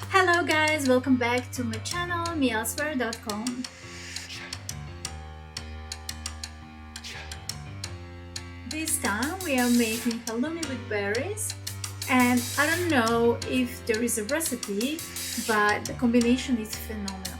Hello guys, welcome back to my channel mealsware.com. This time we are making halloumi with berries, and I don't know if there is a recipe, but the combination is phenomenal.